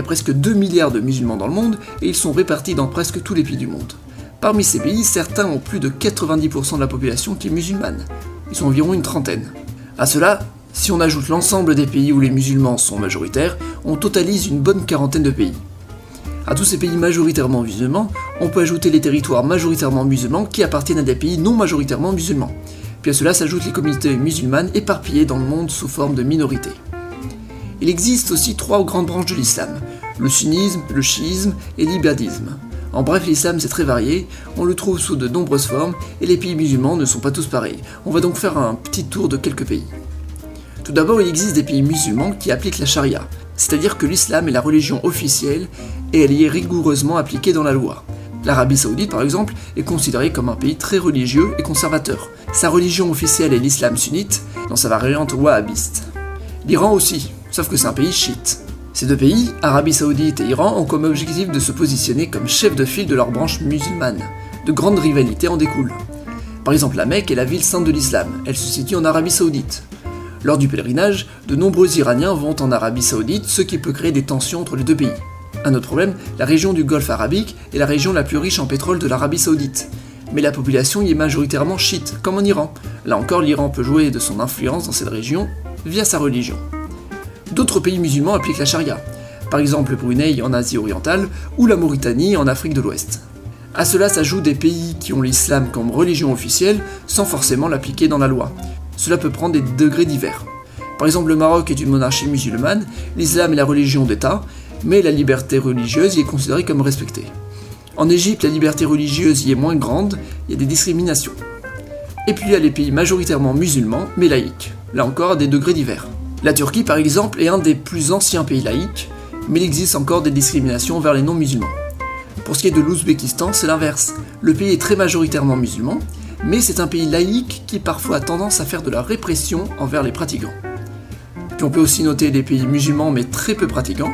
y a presque 2 milliards de musulmans dans le monde et ils sont répartis dans presque tous les pays du monde. Parmi ces pays, certains ont plus de 90% de la population qui est musulmane. Ils sont environ une trentaine. À cela, si on ajoute l'ensemble des pays où les musulmans sont majoritaires, on totalise une bonne quarantaine de pays. À tous ces pays majoritairement musulmans, on peut ajouter les territoires majoritairement musulmans qui appartiennent à des pays non majoritairement musulmans. Puis à cela s'ajoutent les communautés musulmanes éparpillées dans le monde sous forme de minorités. Il existe aussi 3 grandes branches de l'islam, le sunnisme, le chiisme et l'ibadisme. En bref, l'islam c'est très varié, on le trouve sous de nombreuses formes et les pays musulmans ne sont pas tous pareils. On va donc faire un petit tour de quelques pays. Tout d'abord, il existe des pays musulmans qui appliquent la charia, c'est-à-dire que l'islam est la religion officielle et elle y est rigoureusement appliquée dans la loi. L'Arabie Saoudite, par exemple, est considérée comme un pays très religieux et conservateur. Sa religion officielle est l'islam sunnite, dans sa variante wahhabiste. L'Iran aussi, sauf que c'est un pays chiite. Ces 2 pays, Arabie Saoudite et Iran, ont comme objectif de se positionner comme chef de file de leur branche musulmane. De grandes rivalités en découlent. Par exemple, la Mecque est la ville sainte de l'islam, elle se situe en Arabie Saoudite. Lors du pèlerinage, de nombreux Iraniens vont en Arabie Saoudite, ce qui peut créer des tensions entre les 2 pays. Un autre problème, la région du Golfe arabique est la région la plus riche en pétrole de l'Arabie Saoudite. Mais la population y est majoritairement chiite, comme en Iran. Là encore, l'Iran peut jouer de son influence dans cette région via sa religion. D'autres pays musulmans appliquent la charia, par exemple le Brunei en Asie orientale ou la Mauritanie en Afrique de l'Ouest. À cela s'ajoutent des pays qui ont l'islam comme religion officielle sans forcément l'appliquer dans la loi. Cela peut prendre des degrés divers. Par exemple, le Maroc est une monarchie musulmane, l'islam est la religion d'État, mais la liberté religieuse y est considérée comme respectée. En Égypte, la liberté religieuse y est moins grande, il y a des discriminations. Et puis il y a les pays majoritairement musulmans, mais laïques, là encore à des degrés divers. La Turquie, par exemple, est un des plus anciens pays laïques, mais il existe encore des discriminations vers les non-musulmans. Pour ce qui est de l'Ouzbékistan, c'est l'inverse. Le pays est très majoritairement musulman, mais c'est un pays laïque qui parfois a tendance à faire de la répression envers les pratiquants. Puis on peut aussi noter des pays musulmans mais très peu pratiquants.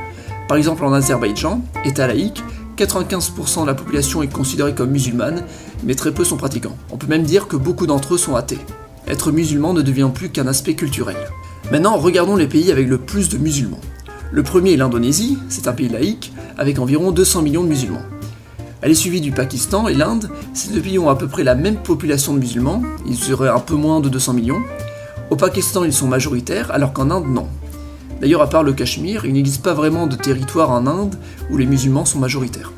Par exemple en Azerbaïdjan, État laïque, 95% de la population est considérée comme musulmane, mais très peu sont pratiquants. On peut même dire que beaucoup d'entre eux sont athées. Être musulman ne devient plus qu'un aspect culturel. Maintenant, regardons les pays avec le plus de musulmans. Le premier est l'Indonésie, c'est un pays laïque, avec environ 200 millions de musulmans. Elle est suivie du Pakistan et l'Inde, ces 2 pays ont à peu près la même population de musulmans, ils seraient un peu moins de 200 millions. Au Pakistan, ils sont majoritaires, alors qu'en Inde, non. D'ailleurs, à part le Cachemire, il n'existe pas vraiment de territoire en Inde où les musulmans sont majoritaires.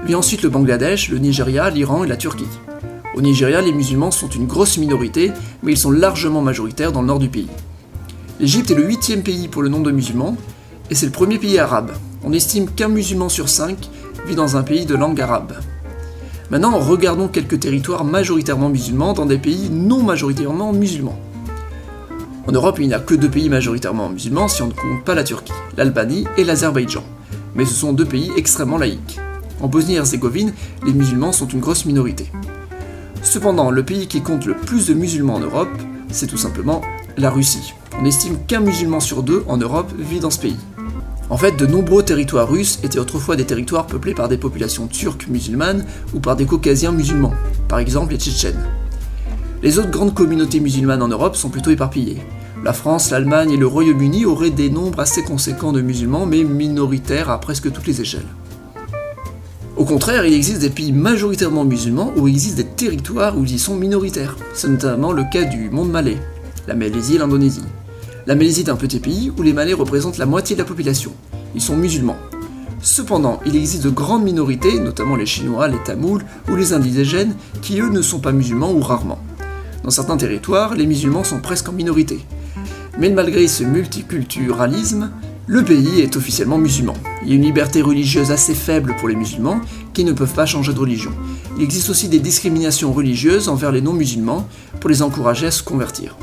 Vient ensuite le Bangladesh, le Nigeria, l'Iran et la Turquie. Au Nigeria, les musulmans sont une grosse minorité, mais ils sont largement majoritaires dans le nord du pays. L'Égypte est le 8e pays pour le nombre de musulmans, et c'est le premier pays arabe. On estime qu'1 musulman sur 5 vit dans un pays de langue arabe. Maintenant, regardons quelques territoires majoritairement musulmans dans des pays non majoritairement musulmans. En Europe, il n'y a que 2 pays majoritairement musulmans si on ne compte pas la Turquie, l'Albanie et l'Azerbaïdjan. Mais ce sont 2 pays extrêmement laïques. En Bosnie-Herzégovine, les musulmans sont une grosse minorité. Cependant, le pays qui compte le plus de musulmans en Europe, c'est tout simplement la Russie. On estime qu'1 musulman sur 2 en Europe vit dans ce pays. En fait, de nombreux territoires russes étaient autrefois des territoires peuplés par des populations turques musulmanes ou par des caucasiens musulmans, par exemple les Tchétchènes. Les autres grandes communautés musulmanes en Europe sont plutôt éparpillées. La France, l'Allemagne et le Royaume-Uni auraient des nombres assez conséquents de musulmans, mais minoritaires à presque toutes les échelles. Au contraire, il existe des pays majoritairement musulmans où il existe des territoires où ils y sont minoritaires. C'est notamment le cas du monde malais, la Malaisie et l'Indonésie. La Malaisie est un petit pays où les Malais représentent la moitié de la population. Ils sont musulmans. Cependant, il existe de grandes minorités, notamment les Chinois, les Tamouls ou les indigènes, qui eux ne sont pas musulmans ou rarement. Dans certains territoires, les musulmans sont presque en minorité. Mais malgré ce multiculturalisme, le pays est officiellement musulman. Il y a une liberté religieuse assez faible pour les musulmans qui ne peuvent pas changer de religion. Il existe aussi des discriminations religieuses envers les non-musulmans pour les encourager à se convertir.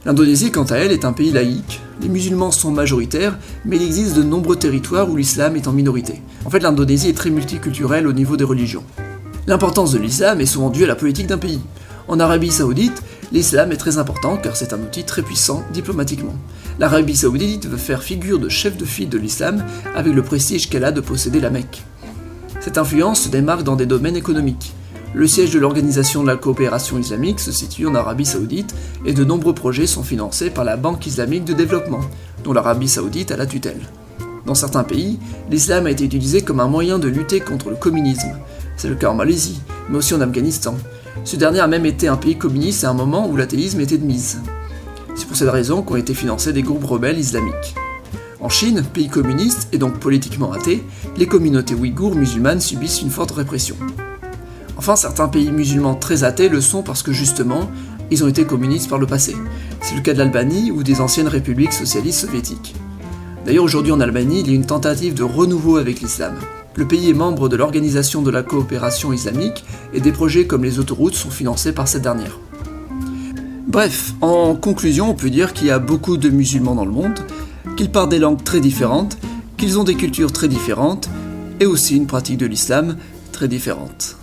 L'Indonésie, quant à elle, est un pays laïque. Les musulmans sont majoritaires, mais il existe de nombreux territoires où l'islam est en minorité. En fait, l'Indonésie est très multiculturelle au niveau des religions. L'importance de l'islam est souvent due à la politique d'un pays. En Arabie Saoudite, l'islam est très important car c'est un outil très puissant diplomatiquement. L'Arabie Saoudite veut faire figure de chef de file de l'islam avec le prestige qu'elle a de posséder la Mecque. Cette influence se démarque dans des domaines économiques. Le siège de l'Organisation de la coopération islamique se situe en Arabie Saoudite et de nombreux projets sont financés par la Banque islamique de développement, dont l'Arabie Saoudite a la tutelle. Dans certains pays, l'islam a été utilisé comme un moyen de lutter contre le communisme. C'est le cas en Malaisie, mais aussi en Afghanistan. Ce dernier a même été un pays communiste à un moment où l'athéisme était de mise. C'est pour cette raison qu'ont été financés des groupes rebelles islamiques. En Chine, pays communiste et donc politiquement athée, les communautés ouïghours musulmanes subissent une forte répression. Enfin, certains pays musulmans très athées le sont parce que justement, ils ont été communistes par le passé. C'est le cas de l'Albanie ou des anciennes républiques socialistes soviétiques. D'ailleurs, aujourd'hui en Albanie, il y a une tentative de renouveau avec l'islam. Le pays est membre de l'Organisation de la coopération islamique et des projets comme les autoroutes sont financés par cette dernière. Bref, en conclusion, on peut dire qu'il y a beaucoup de musulmans dans le monde, qu'ils parlent des langues très différentes, qu'ils ont des cultures très différentes et aussi une pratique de l'islam très différente.